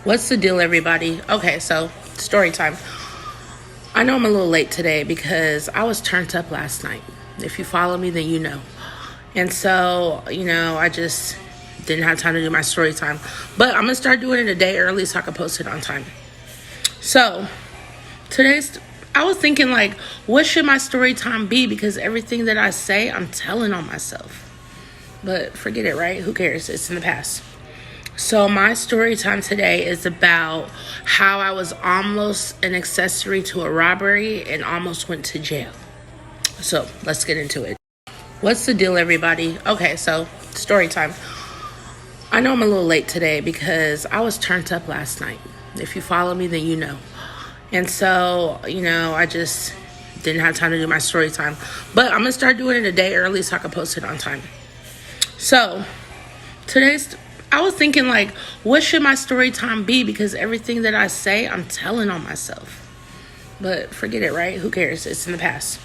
What's the deal, everybody? Okay, so story time. I know I'm a little late today because I was turned up last night. If you follow me, then you know. And so, I just didn't have time to do my story time. But I'm going to start doing it a day early so I can post it on time. So, I was thinking, like, what should my story time be? Because everything that I say, I'm telling on myself. But forget it, right? Who cares? It's in the past. So my story time today is about how I was almost an accessory to a robbery and almost went to jail. So let's get into it. What's the deal, everybody? Okay, so story time. I know I'm a little late today because I was turned up last night. If you follow me, then you know. And so, I just didn't have time to do my story time. But I'm going to start doing it a day early so I can post it on time. So I was thinking, like, what should my story time be? Because everything that I say, I'm telling on myself. But forget it, right? Who cares? It's in the past.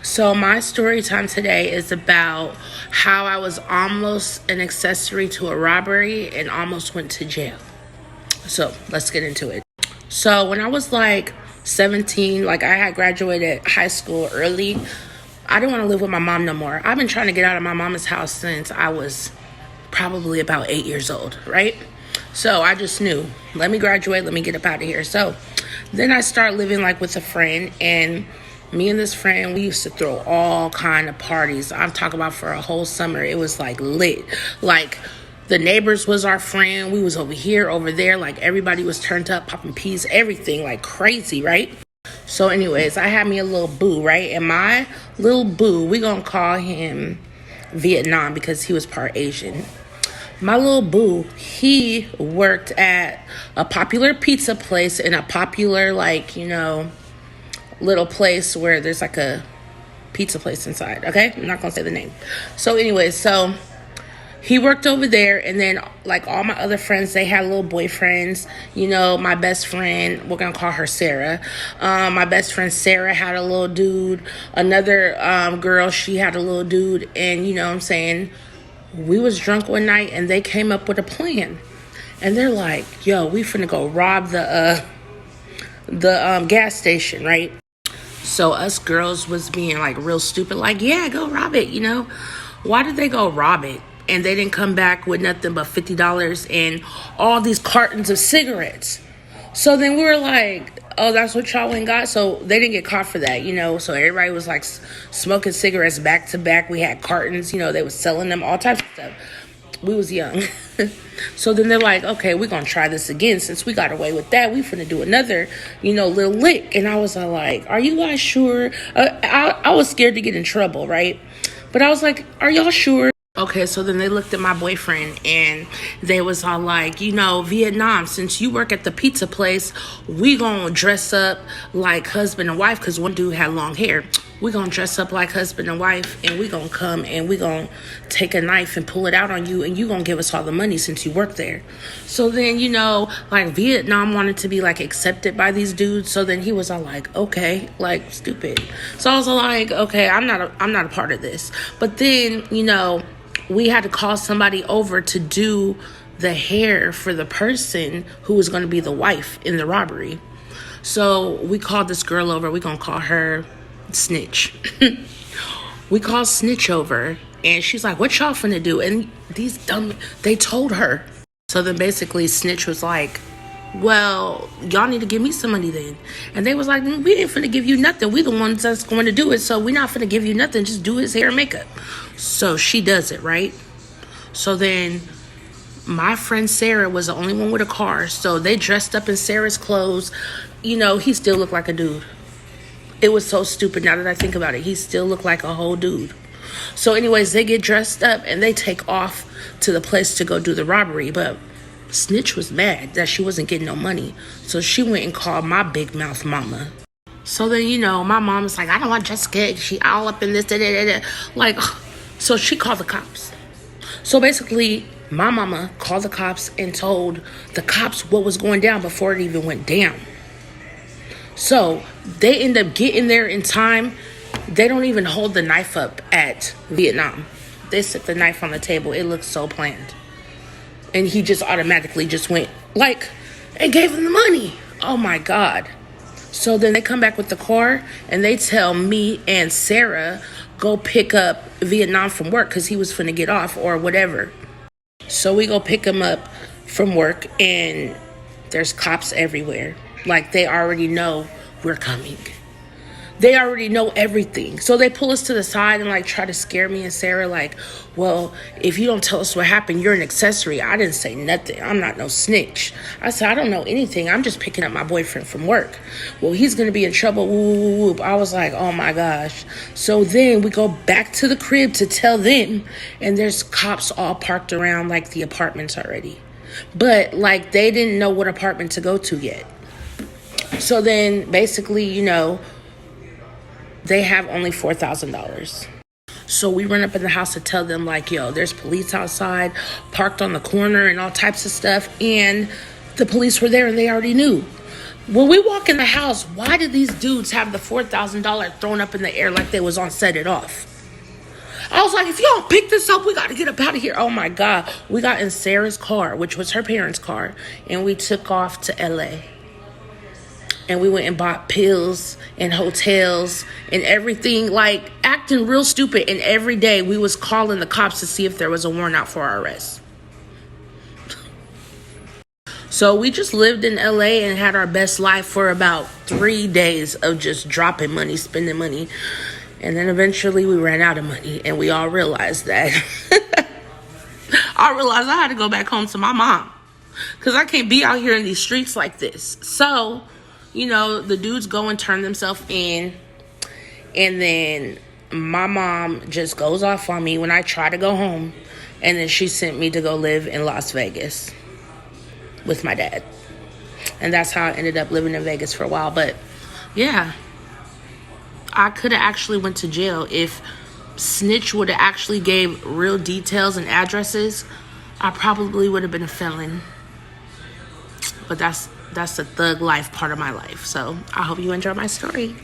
So my story time today is about how I was almost an accessory to a robbery and almost went to jail. So let's get into it. So when I was like 17, like I had graduated high school early, I didn't want to live with my mom no more. I've been trying to get out of my mama's house since I was probably about 8 years old, right? So I just knew, let me graduate, let me get up out of here. So then I started living like with a friend, and me and this friend, we used to throw all kind of parties. I'm talking about for a whole summer. It was like lit. Like the neighbors was our friend. We was over here, over there. Like everybody was turned up, popping peas, everything like crazy, right? So anyways, I had me a little boo, right? And my little boo, we gonna call him Vietnam because he was part Asian. My little boo, he worked at a popular pizza place in a popular, like, little place where there's like a pizza place inside, okay? I'm not gonna say the name. So anyways, so he worked over there, and then like all my other friends, they had little boyfriends. My best friend, we're gonna call her Sarah. My best friend Sarah had a little dude. Another girl, she had a little dude, and you know what I'm saying? We was drunk one night, and they came up with a plan. And they're like, yo, we finna go rob the gas station, right? So us girls was being like real stupid, like, yeah, go rob it, Why did they go rob it? And they didn't come back with nothing but $50 and all these cartons of cigarettes. So then we were like, oh, that's what y'all went and got? So they didn't get caught for that, So everybody was like smoking cigarettes back to back. We had cartons, they was selling them, all types of stuff. We was young. So then they're like, okay, we're going to try this again. Since we got away with that, we finna do another, little lick. And I was like, are you guys sure? I was scared to get in trouble, right? But I was like, are y'all sure? Okay, so then they looked at my boyfriend, and they was all like, Vietnam, since you work at the pizza place, we gonna dress up like husband and wife, because one dude had long hair. We gonna dress up like husband and wife, and we gonna come, and we gonna take a knife and pull it out on you, and you gonna give us all the money since you work there. So then, like Vietnam wanted to be like accepted by these dudes, so then he was all like, okay, like stupid. So I was like, okay, I'm not a part of this. But then, we had to call somebody over to do the hair for the person who was going to be the wife in the robbery. So we called this girl over. We're going to call her Snitch. We called Snitch over, and she's like, what y'all finna do? And they told her. So then basically Snitch was like, well, y'all need to give me some money then. And they was like, we ain't finna give you nothing. We the ones that's going to do it, so we not finna give you nothing. Just do his hair and makeup. So she does it, right? So then my friend Sarah was the only one with a car. So they dressed up in Sarah's clothes. He still looked like a dude. It was so stupid now that I think about it. He still looked like a whole dude. So anyways, they get dressed up and they take off to the place to go do the robbery. But Snitch was mad that she wasn't getting no money. So she went and called my big mouth mama. So then, my mom was like, I don't want Jessica. She all up in this, da, da, da, da. Like, so she called the cops. So basically, my mama called the cops and told the cops what was going down before it even went down. So they end up getting there in time. They don't even hold the knife up at Vietnam. They set the knife on the table. It looks so planned. And he just automatically just went, like, and gave him the money. Oh my God. So then they come back with the car and they tell me and Sarah go pick up Vietnam from work because he was finna get off or whatever. So we go pick him up from work and there's cops everywhere. Like they already know we're coming. They already know everything. So they pull us to the side and like try to scare me and Sarah like, well, if you don't tell us what happened, you're an accessory. I didn't say nothing. I'm not no snitch. I said, I don't know anything. I'm just picking up my boyfriend from work. Well, he's going to be in trouble. Whoop, whoop, whoop. I was like, oh my gosh. So then we go back to the crib to tell them and there's cops all parked around like the apartments already. But like they didn't know what apartment to go to yet. So then basically, you know, they have only $4,000. So we run up in the house to tell them like, yo, there's police outside parked on the corner and all types of stuff. And the police were there and they already knew. When we walk in the house, why did these dudes have the $4,000 thrown up in the air like they was on Set It Off? I was like, if y'all pick this up, we got to get up out of here. Oh my God. We got in Sarah's car, which was her parents' car, and we took off to LA. And we went and bought pills and hotels and everything, like acting real stupid. And every day we was calling the cops to see if there was a warrant out for our arrest. So we just lived in LA and had our best life for about 3 days of just dropping money, spending money. And then eventually we ran out of money and we all realized that. I realized I had to go back home to my mom because I can't be out here in these streets like this. So, you know, the dudes go and turn themselves in. And then my mom just goes off on me when I try to go home. And then she sent me to go live in Las Vegas with my dad. And that's how I ended up living in Vegas for a while. But yeah, I could have actually went to jail if Snitch would have actually gave real details and addresses. I probably would have been a felon. But that's the thug life part of my life. So I hope you enjoy my story.